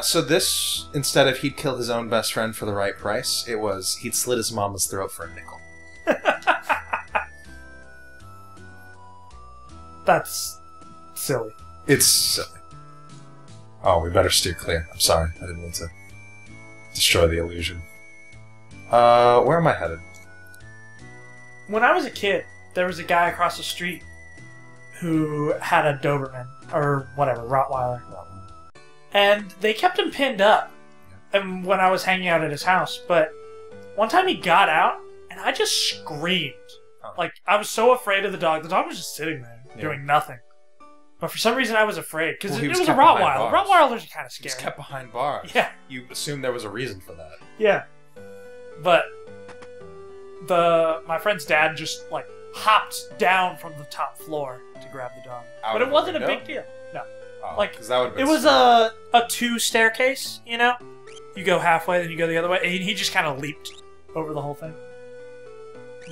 So this, instead of he'd kill his own best friend for the right price, it was he'd slit his mama's throat for a nickel. That's silly. It's silly. Oh, we better steer clear. I'm sorry. I didn't mean to destroy the illusion. Where am I headed? When I was a kid, there was a guy across the street who had a Doberman, or whatever, Rottweiler. And they kept him pinned up and when I was hanging out at his house. But one time he got out, and I just screamed. Like, I was so afraid of the dog. The dog was just sitting there, doing nothing. But for some reason, I was afraid, because it was a Rottweiler. Rottweilers are kind of scary. He was kept behind bars. Yeah. You assumed there was a reason for that. Yeah. But my friend's dad just, like, hopped down from the top floor to grab the dog. But it wasn't a big deal. No. Oh, like, that would've been it was a 2-staircase, you know? You go halfway, then you go the other way. And he just kind of leaped over the whole thing.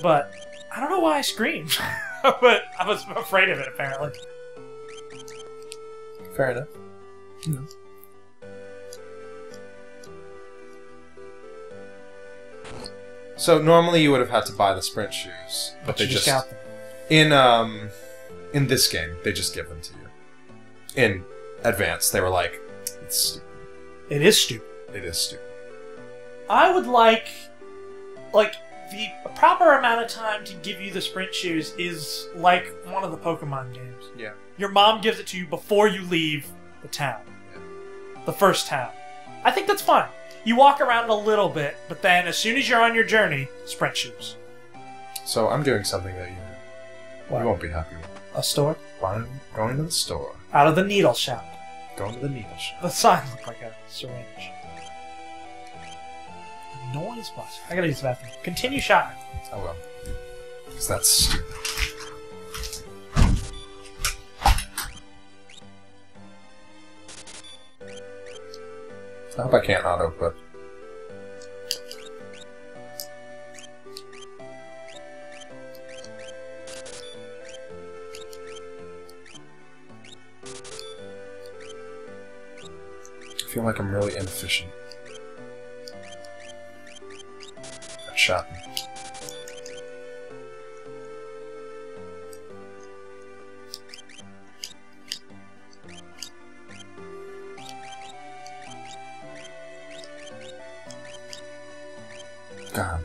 But I don't know why I screamed. But I was afraid of it, apparently. Fair enough. No. So normally you would have had to buy the sprint shoes, but they just got them. In this game they just give them to you in advance. They were like, it's stupid. It is stupid. It is stupid. I would like the proper amount of time to give you the sprint shoes is like one of the Pokemon games. Yeah. Your mom gives it to you before you leave the town. Yeah. The first town. I think that's fine. You walk around a little bit, but then as soon as you're on your journey, sprint shoes. So I'm doing something that you won't be happy with. A store? Going to the store. Out of the needle shop. Going to the needle shop. The sign looked like a syringe. Noise bus. I gotta use the bathroom. Continue shopping. I will. Because that's stupid. I hope I can't auto-put. I feel like I'm really inefficient. Got shot me. God.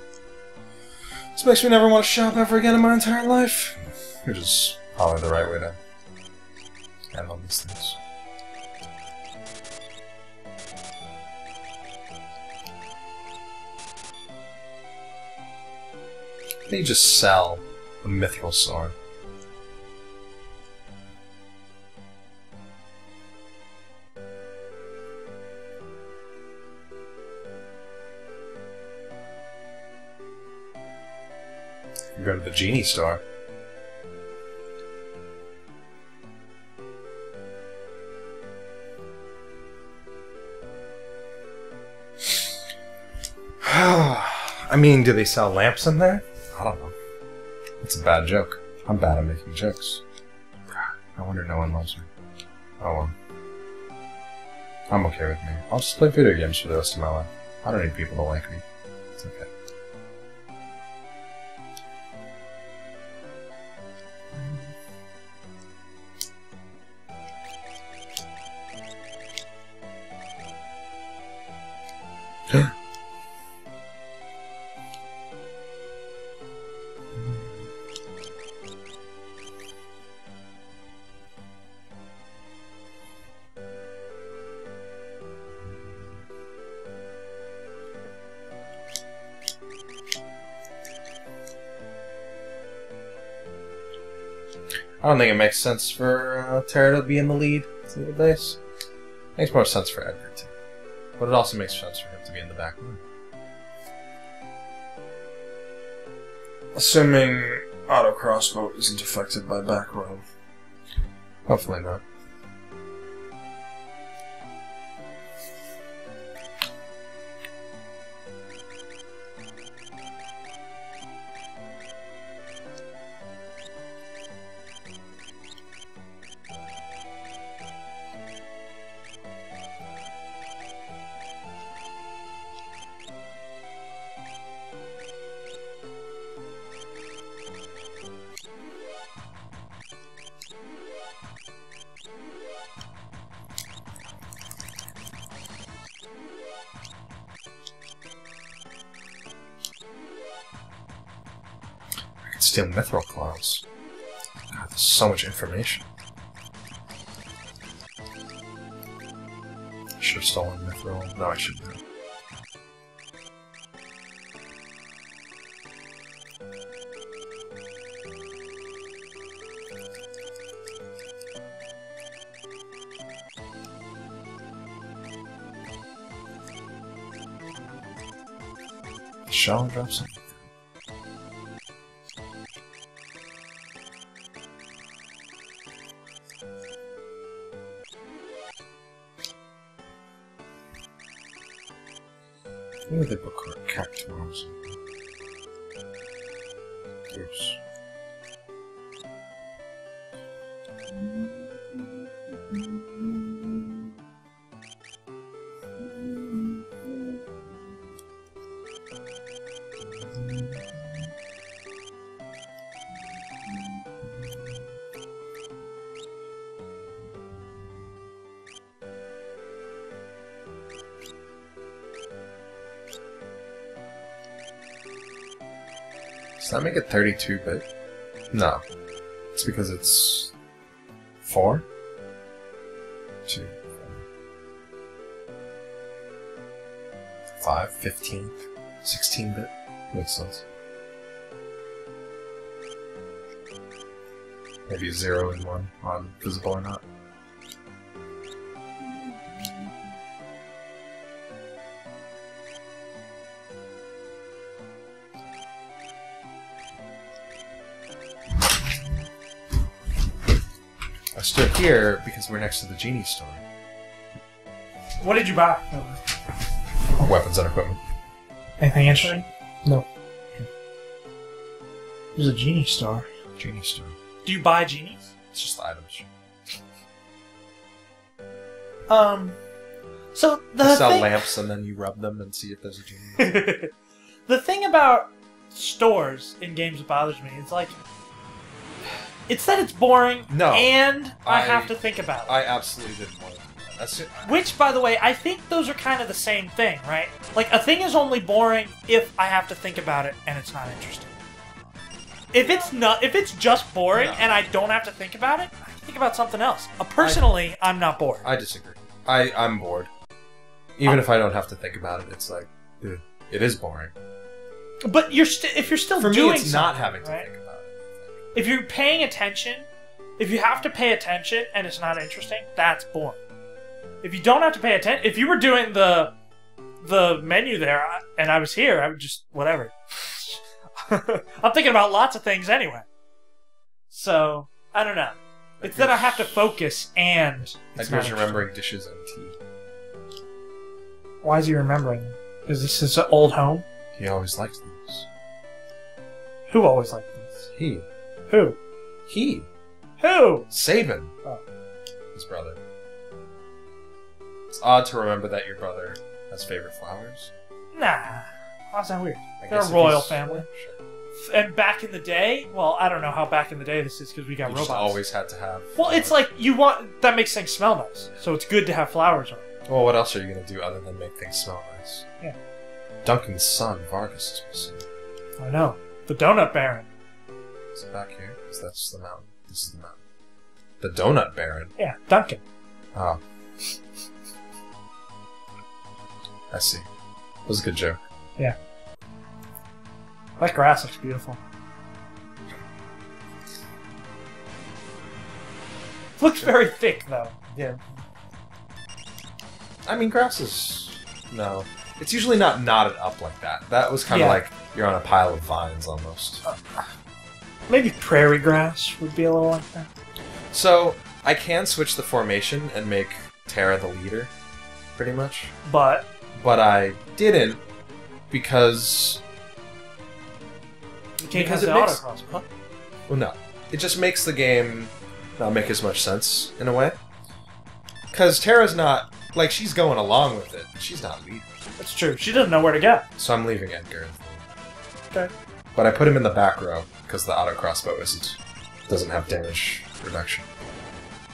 This makes me never want to shop ever again in my entire life. Which is probably the right way to handle these things. They just sell a mithril sword. You go to the genie store. I mean, do they sell lamps in there? I don't know. That's a bad joke. I'm bad at making jokes. I wonder no one loves me. Oh well. I'm okay with me. I'll just play video games for the rest of my life. I don't need people to like me. It's okay. I don't think it makes sense for Terra to be in the lead to the base. Makes more sense for Edgar too. But it also makes sense for him to be in the back line. Assuming auto crossbow isn't affected by back row. Hopefully not. can steal mithril claws. God, there's so much information. I should have stolen mithril. No, I shouldn't have. Shell drop something. Where did they put cactuars? Oops. Does that make it 32-bit? No. It's because it's 4? 2, 5, 15, 16-bit? Makes sense. Maybe a 0 and 1 on visible or not. I stood here because we're next to the genie store. What did you buy? Weapons and equipment. Anything interesting? No. There's a genie store. Genie store. Do you buy genies? It's just items. So the You sell thing... lamps and then you rub them and see if there's a genie. The thing about stores in games that bothers me is like, it's that it's boring, No, and I have to think about it. I absolutely didn't want to do that. That's it. Which, by the way, I think those are kind of the same thing, right? Like, a thing is only boring if I have to think about it and it's not interesting. If it's just boring and I don't have to think about it, I can think about something else. Personally, I'm not bored. I disagree. I'm bored. Even if I don't have to think about it, it's like, it is boring. But if you're still For doing me, it's not something, having to right? think about it. If you're paying attention, if you have to pay attention and it's not interesting, that's boring. If you don't have to pay attention, if you were doing the menu there and I was here, I would just whatever. I'm thinking about lots of things anyway. So I don't know. It's that I have to focus and. Like he was remembering dishes and tea. Why is he remembering? Is this his old home? He always liked these. Who always liked these? He. Who? He. Who? Sabin. Oh. His brother. It's odd to remember that your brother has favorite flowers. Nah. That's not weird. I They're a guess if royal he's- family. Sure. And back in the day, well, I don't know how back in the day this is because we got You robots. just always had to have. Well, it's like that makes things smell nice. So it's good to have flowers on it. Well, what else are you gonna do other than make things smell nice? Yeah. Duncan's son, Vargas, is missing. I know. The Donut Baron. Is it back here? Because that's the mountain. This is the mountain. The Donut Baron. Yeah, Duncan. Oh. I see. That was a good joke. Yeah. That grass looks beautiful. Looks very thick, though. Yeah. I mean, grass is... No. It's usually not knotted up like that. That was kind of like you're on a pile of vines, almost. Maybe prairie grass would be a little like that. So, I can switch the formation and make Terra the leader, pretty much. But I didn't, because... you can't Because have it the makes- autocross. Huh? Well, no. It just makes the game not make as much sense, in a way. Because Terra's not... Like, she's going along with it. She's not leading. That's true. She doesn't know where to go. So I'm leaving Edgar. Okay. But I put him in the back row, because the auto crossbow doesn't have damage reduction.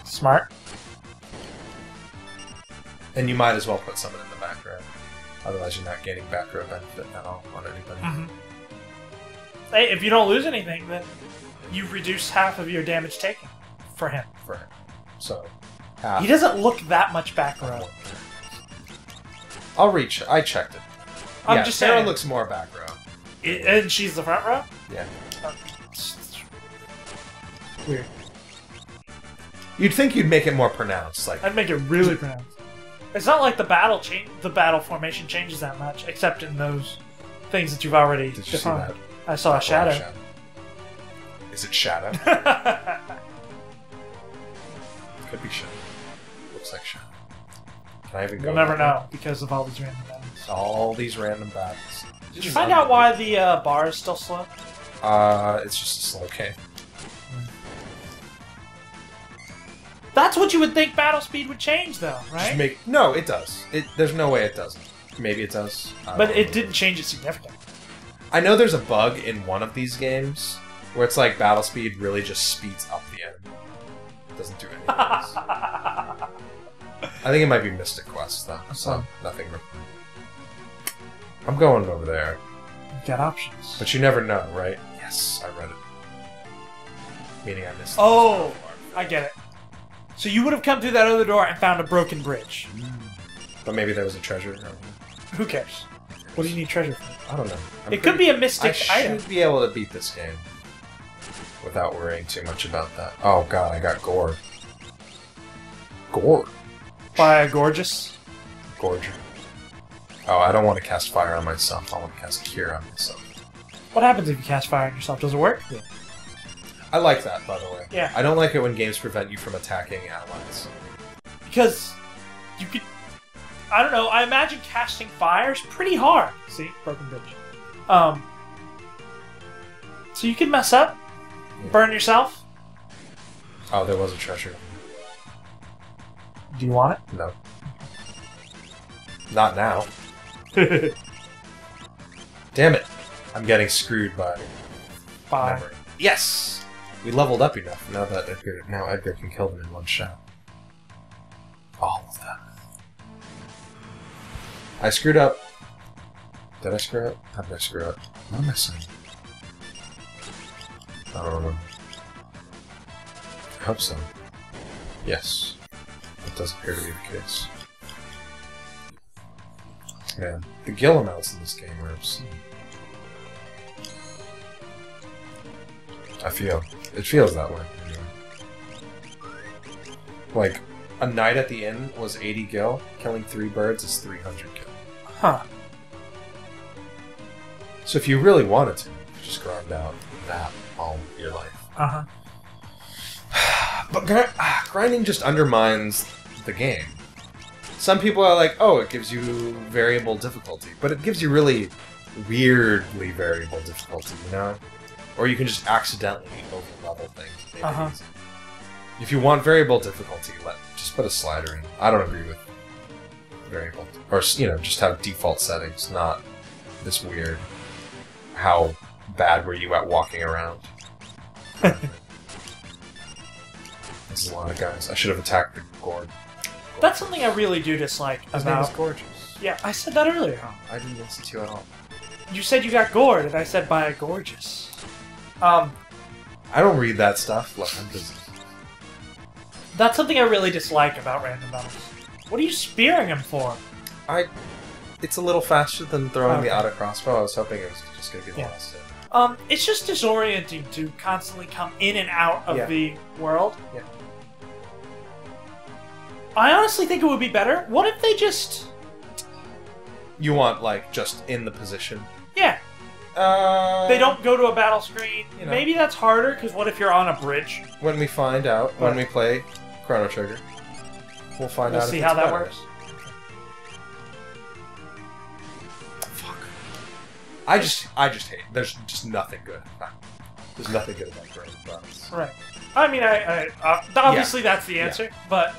Smart. And you might as well put someone in the back row. Otherwise you're not gaining back row benefit at all on anybody. Mm-hmm. Hey, if you don't lose anything, then you reduce half of your damage taken for him. For him. So, half. He doesn't look that much back row. I'll reach. I checked it. I'm just Sarah saying. looks more back row. And she's the front row? Yeah. Weird. You'd think you'd make it more pronounced, like I'd make it really pronounced. It's not like the battle formation changes that much, except in those things that you've already Did you defined. see I saw a shadow. Is it shadow? Could be shadow. Looks like shadow. Can I even go? We'll never know because of all these random battles. All these random battles. Did you find out why the bar is still slow? It's just a slow game. That's what you would think battle speed would change, though, right? No, it does. There's no way it doesn't. Maybe it does. But it didn't change it significantly. I know there's a bug in one of these games where it's like battle speed really just speeds up the enemy. It doesn't do anything else. I think it might be Mystic Quest, though. So, nothing. I'm going over there. You've got options. But you never know, right? Yes, I read it. Meaning I missed it. Oh, I get it. So you would have come through that other door and found a broken bridge. But maybe there was a treasure. Who cares? What do you need treasure for? I don't know. It could be a mystic item. I should be able to beat this game without worrying too much about that. Oh god, I got gored. Gored? By a gorgeous? Gorger. Oh, I don't want to cast fire on myself. I want to cast cure on myself. What happens if you cast fire on yourself? Does it work? Yeah. I like that, by the way. Yeah. I don't like it when games prevent you from attacking allies. Because you could... I don't know, I imagine casting fire is pretty hard. See? Broken bridge. So you could mess up, burn yourself. Oh, there was a treasure. Do you want it? No. Not now. Damn it. I'm getting screwed by... Fire. memory. Yes! We leveled up enough now that Edgar can kill them in one shot. All of them. I screwed up. Did I screw up? How did I screw up? What am I saying? I don't know. I hope so. Yes. That does appear to be the case. Man, the gill amounts in this game are obscene. It feels that way. Anyway. Like, a night at the inn was 80 gil, killing 3 birds is 300 gil. Huh. So if you really wanted to, you could just grind out that all your life. Uh-huh. But grinding just undermines the game. Some people are like, oh, it gives you variable difficulty. But it gives you really weirdly variable difficulty, you know? Or you can just accidentally over-level things. Uh-huh. If you want variable difficulty, just put a slider in. I don't agree with variable. Or, just have default settings, not this weird, how bad were you at walking around? This is a lot of guys. I should have attacked the gourd. That's something I really do dislike His name about... is Gorgeous. Yeah, I said that earlier. Oh, I didn't listen to you at all. You said you got gored, and I said by a gorgeous. I don't read that stuff. Look, I'm busy. That's something I really dislike about random battles. What are you spearing him for? It's a little faster than throwing the auto crossbow. I was hoping it was just going to be the last hit. It's just disorienting to constantly come in and out of the world. Yeah. I honestly think it would be better. What if they just... You want, just in the position? Yeah. They don't go to a battle screen. Maybe that's harder, because what if you're on a bridge? When we find out, when we play Chrono Trigger, we'll find out if see it's how that better. works. Fuck. I just hate. There's just nothing good. There's nothing good about random battles. Right. I mean, obviously that's the answer, but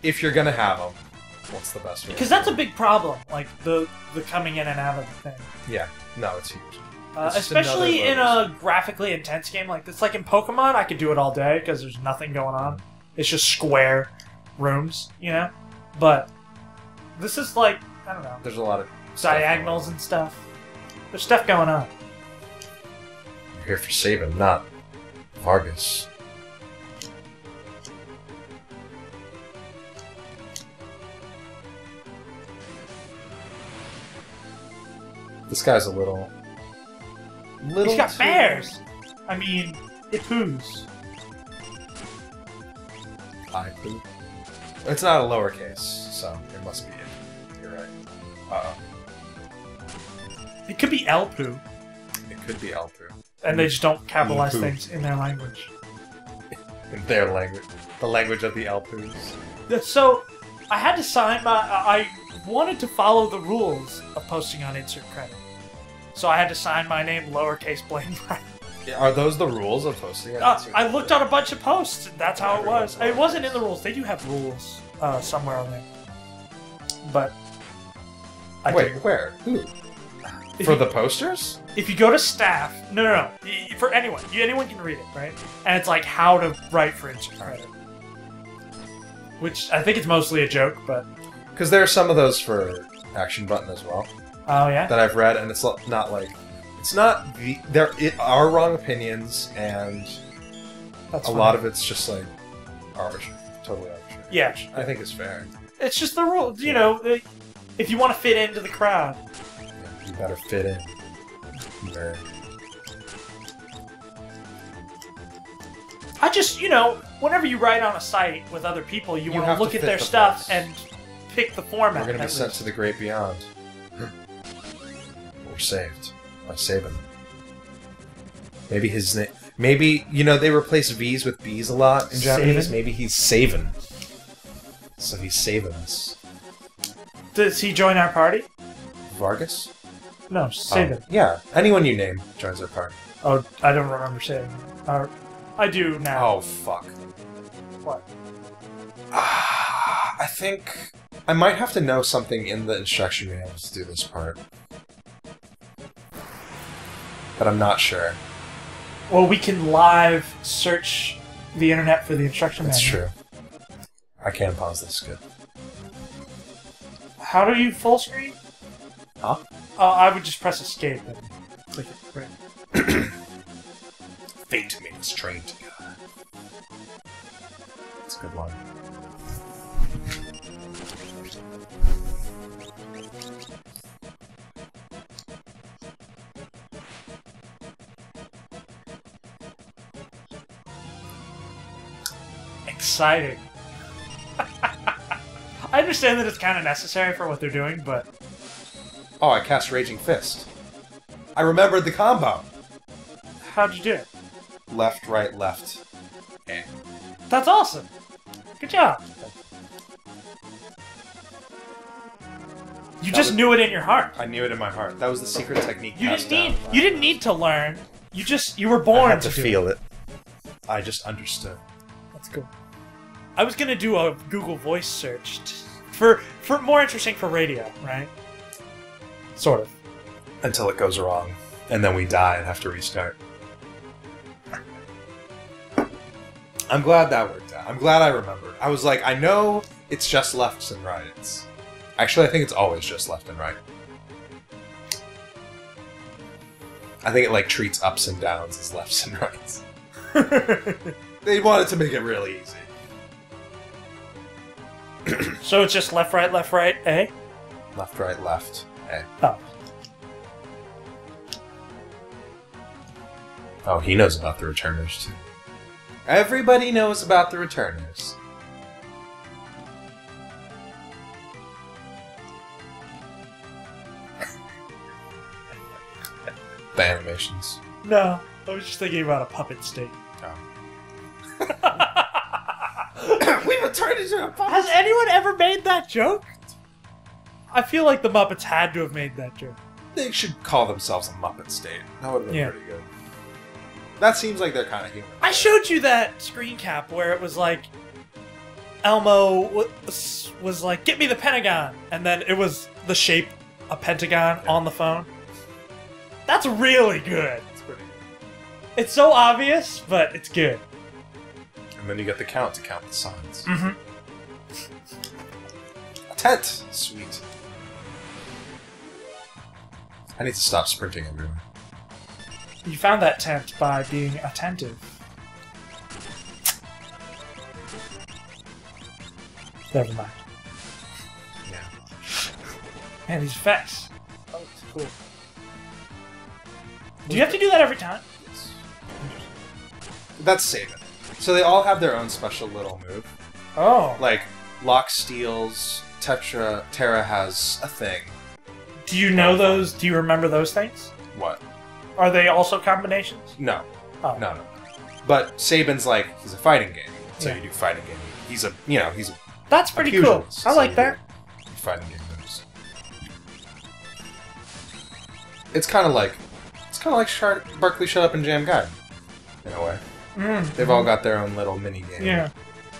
if you're gonna have them, what's the best way? Because that's a big problem, like the coming in and out of the thing. Yeah. No, it's huge. Especially in a graphically intense game like this. Like in Pokemon, I could do it all day because there's nothing going on. It's just square rooms, But this is like, I don't know. There's a lot of diagonals and stuff. There's stuff going on. here for Saban, not Vargas. This guy's a little He's got too- bears! I mean, it poos. I poop. It's not a lowercase, so it must be it. You're right. Uh-oh. It could be El poo, It could be Elpoo. and they just don't capitalize Poo. things in their language. In their language. The language of the Elpoos. So, I had to sign my... I wanted to follow the rules of posting on Insert Credit. So I had to sign my name lowercase Blaine. Are those the rules of posting it? I looked on a bunch of posts, and that's how it was. It wasn't in the rules. They do have rules somewhere on there. But... Wait, where? Who? For the posters? If you go to staff... No. For anyone. Anyone can read it, right? And it's like how to write for Insert Credit. Which, I think it's mostly a joke, but... Because there are some of those for Action Button as well. Oh, yeah? That I've read, and it's not like... It's not the... There are wrong opinions, and That's a fine. lot of it's just like... Totally arbitrary. Yeah. Which I think is fair. It's just the rule, you know, if you want to fit into the crowd. Yeah, you better fit in. Nerd. I just, you know, whenever you write on a site with other people, you want have to look to at fit their the stuff box. and pick the format. We're going to be at sent least. to the great beyond. We're saved by Saban. Maybe his name... Maybe, you know, they replace V's with B's a lot in Japanese. Savin? Maybe he's saving. So he's saving us. Does he join our party? Vargas? No, Saban. Yeah, anyone you name joins our party. Oh, I don't remember saying. I do now. Oh, fuck. What? I think I might have to know something in the instruction manual to do this part. But I'm not sure. Well, we can live search the internet for the instruction That's manual. true. I can pause this. Good. How do you full screen? Huh? I would just press escape and click it. Right. Fate made us train together. That's a good line. Exciting. I understand that it's kind of necessary for what they're doing, but... Oh, I cast Raging Fist. I remembered the combo. How'd you do it? Left, right, left. Eh. That's awesome. Good job. You just knew it in your heart. I knew it in my heart. That was the secret technique. You passed didn't need. down. You didn't need to learn. You were born I had to do feel it. I just understood. That's cool. I was gonna do a Google Voice search for more interesting for radio, right? Sort of. Until it goes wrong, and then we die and have to restart. I'm glad that worked out. I'm glad I remembered. I was like, I know it's just lefts and rights. Actually, I think it's always just left and right. I think it like treats ups and downs as lefts and rights. They wanted to make it really easy. So it's just left, right, eh? Left, right, left. Eh. Oh. Oh, he knows about the returners too. Everybody knows about the returners. The animations. No, I was just thinking about a puppet state. We returned into a puppet. Has anyone ever made that joke? I feel like the Muppets had to have made that joke. They should call themselves a Muppet State. That would have been Yeah. pretty good. That seems like their kind of humor. I showed you that screen cap where it was like Elmo was like, "Get me the Pentagon," and then it was the shape a pentagon on the phone. That's really good. It's pretty good. It's so obvious, but it's good. And then you get the count to count the signs. Mm-hmm. A tent! Sweet. I need to stop sprinting everywhere. You found that tent by being attentive. Never mind. Yeah. Man, these effects. Oh, it's cool. Do you have to do that every time? Yes. That's saving. So they all have their own special little move. Oh. Like, Locke steals, Terra has a thing. Do you know those? Do you remember those things? What? Are they also combinations? No. Oh. No. But Sabin's like, he's a fighting game. So Yeah. you do fighting game. He's a, you know, he's a That's pretty cool. pugilist, I so like you that. do fighting game moves. It's kind of like Berkeley Shut Up and Jam Guide, in a way. They've all got their own little mini game. Yeah.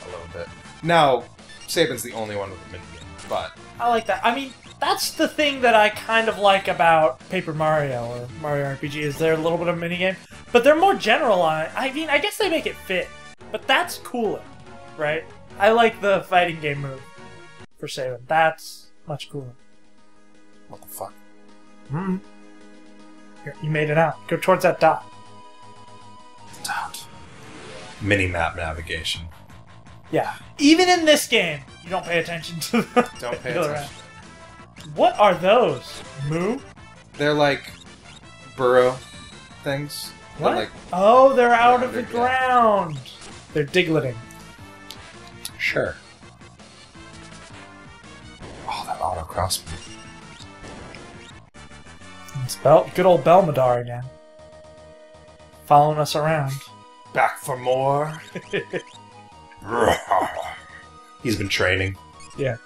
A little bit. Now, Sabin's the only one with a mini game, but I like that. I mean, that's the thing that I kind of like about Paper Mario or Mario RPG is they're a little bit of a minigame, but they're more general on it. I mean, I guess they make it fit, but that's cooler, right? I like the fighting game move for Sabin. That's much cooler. what the fuck? Here, you made it out. Go towards that dot. Dot. Mini-map navigation. Yeah. Even in this game, you don't pay attention to the Don't pay other attention. end. What are those? Moo? They're like burrow things. What? Like, Oh, they're out of the underground. ground. They're digleting. sure. Oh, that auto crossbow. It's good old Belmadar again. Following us around. Back for more. He's been training. Yeah.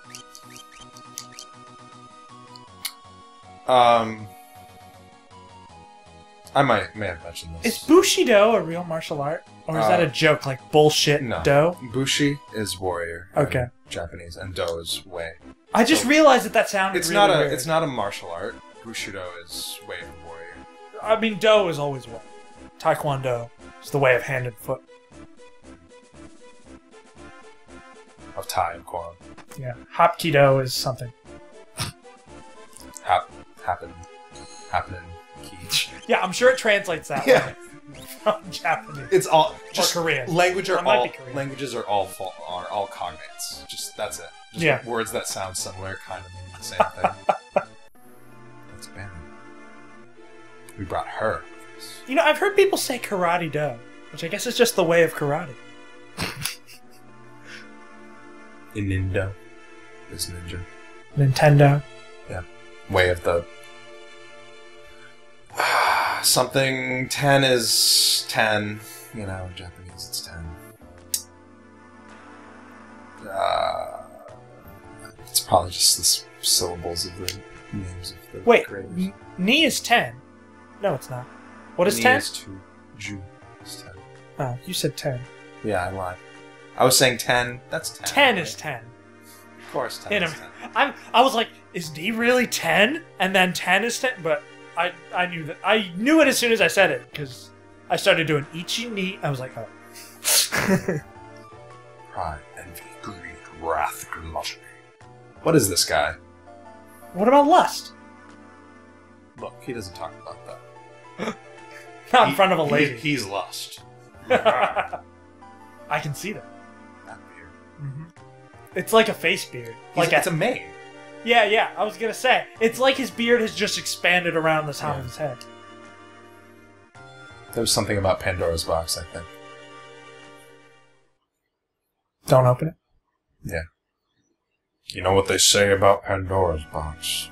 I may have mentioned Is this. Bushido a real martial art? Or is that a joke, like bullshit No. do? Bushi is warrior. Okay. in Japanese, and Do is way. I just realized that sounded It's really not a. weird. It's not a martial art. Bushido is way of warrior. I mean, do is always way. Taekwondo is the way of hand and foot. Of Tai and Quan. Yeah. Hapkido is something. Happening. Key. Yeah, I'm sure it translates that Yeah. way from Japanese. It's all just Korean. Language are That might all be Korean. languages are all cognates. Just that's it. Just Yeah. words that sound similar, kind of mean the same thing. That's bad. We brought her. You know, I've heard people say karate do, which I guess is just the way of karate. Nindo is ninja. Nintendo. Yeah. Way of the something 10 is 10. You know, in Japanese it's 10. It's probably just the syllables of the names of the Wait, creators. Ni is 10. No, it's not. What is Ni 10? is 2. Ju is 10. Oh, you said 10. Yeah, I lied. I was saying 10. That's 10. 10 is 10. Of course, 10 In is a- 10. I was like, is Ni really 10? And then 10 is 10? But I knew that. I knew it as soon as I said it, because I started doing Ichi Ni. I was like, oh. Pride, envy, greed, wrath, gluttony. What is this guy? What about lust? Look, he doesn't talk about that. Not in front of a lady. He's lust. I can see that. That beard. It's like a face beard. It's a mane. Yeah, I was gonna say. It's like his beard has just expanded around the top Yeah. of his head. There was something about Pandora's box, I think. Don't open it. Yeah. You know what they say about Pandora's box?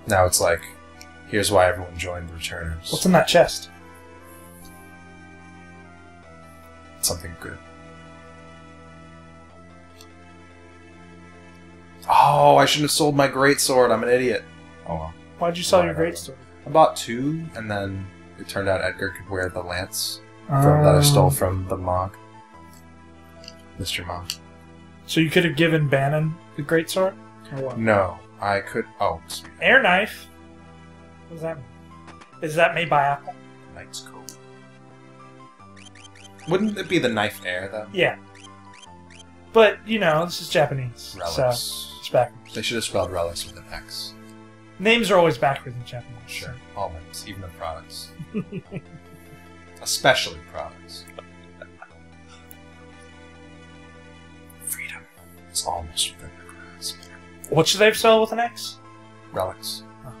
Now it's like, here's why everyone joined the Returners. What's in that chest? Something good. Oh, I shouldn't have sold my greatsword. I'm an idiot. Oh well. Why'd you sell your Whatever. greatsword? I bought 2, and then it turned out Edgar could wear the lance that I stole from the Mog. Mr. Mog. So you could have given Bannon the greatsword? Or what? No, I could. Oh, sweet. Air knife? What does that mean? Is that made by Apple? Knight's Code. Wouldn't it be the knife air, though? Yeah. But, you know, this is Japanese. Relics. So it's It's backwards. They should have spelled relics with an X. Names are always backwards in Japanese. Sure. All names, even the products. Especially products. Freedom is almost within their grasp. What should they spell with an X? Relics. Oh.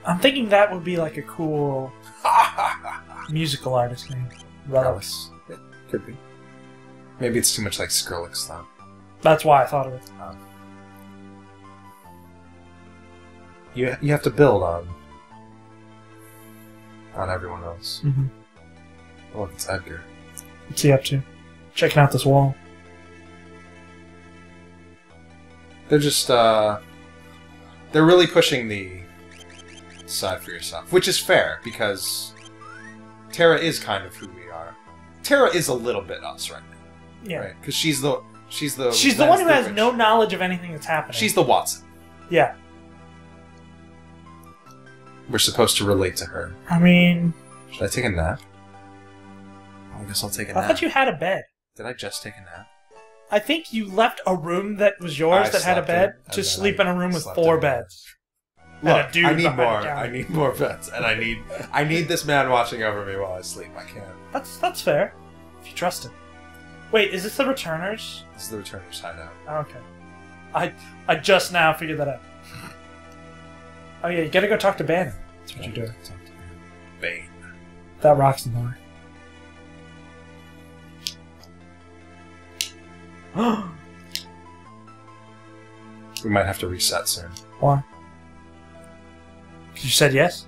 I'm thinking that would be like a cool musical artist name. Relics. It could be. Maybe it's too much like Skrillex, though. That's why I thought of it. You have to build on everyone else. Mm-hmm. Look, it's Edgar. What's he up to? Checking out this wall. They're just, they're really pushing the decide for yourself, which is fair, because Terra is kind of who we are. Terra is a little bit us right now. Yeah. Right? Because she's the one who has no knowledge of anything that's happening. She's the Watson. Yeah. We're supposed to relate to her. I mean... Should I take a nap? I guess I'll take a nap. I thought you had a bed. Did I just take a nap? I think you left a room that was yours that had a bed to sleep in a room with 4 beds. Look, I need more. I need more beds, and I need this man watching over me while I sleep. I can't. That's fair. If you trust him. Wait, is this the Returners? This is the Returners hideout. Oh, okay. I just now figured that out. Oh yeah, you gotta go talk to Bannon. That's what you're doing. Talk to Bane. That rocks the door. We might have to reset soon. Why? Because you said yes?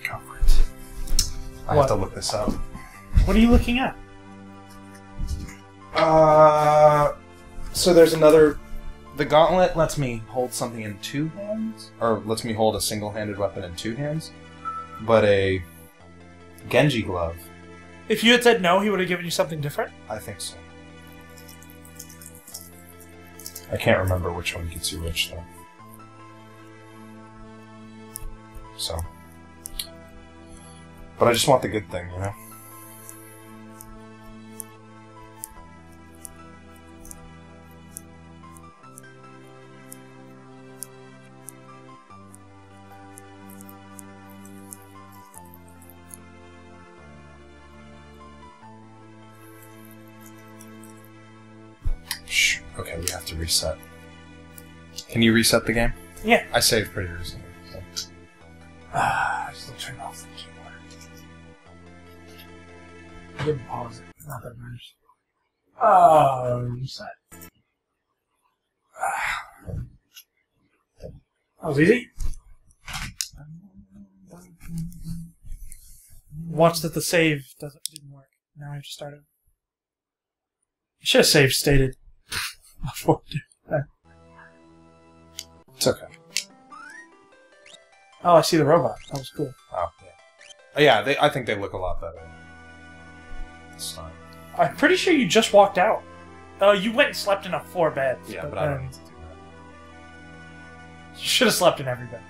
Go for it. I have to look this up. What are you looking at? So there's another... The gauntlet lets me hold something in 2 hands? Or lets me hold a single-handed weapon in 2 hands? But a Genji glove. If you had said no, he would have given you something different? I think so. I can't remember which one gets you rich, though. So. But I just want the good thing, you know? Okay, we have to reset. Can you reset the game? Yeah. I saved pretty recently. So. I still turned off the keyboard. I didn't pause it. Not that much. Oh, reset. That was easy. Watch that the save didn't work. Now I have to start it. You should have saved stated before doing that. It's okay. Oh, I see the robot. That was cool. Oh, yeah. I think they look a lot better this time. I'm pretty sure you just walked out. Oh, you went and slept in 4 beds. Yeah, but I don't need to do that. You should have slept in every bed.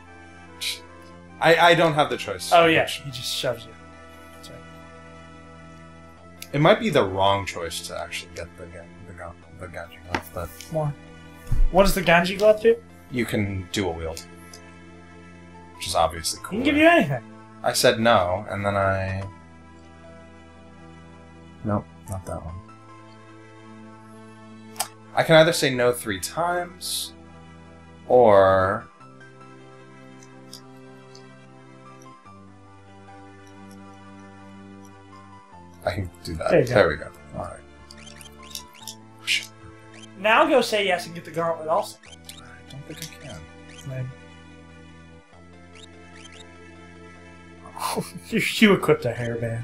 I don't have the choice. Oh, yeah. He just shoves you. That's right. It might be the wrong choice to actually get the Genji glove, but... More. What does the Genji glove do? You can dual wield. Which is obviously cool. He can give you anything. I said no, and then I... Nope, not that one. I can either say no 3 times, or... I can do that. There we go. Alright. Now go say yes and get the gauntlet also. I don't think I can. Maybe. Oh, you equipped a hairband.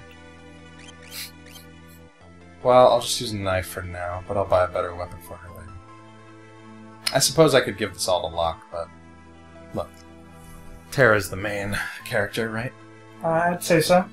Well, I'll just use a knife for now, but I'll buy a better weapon for her later. I suppose I could give this all to Locke, but... Look. Terra's the main character, right? I'd say so.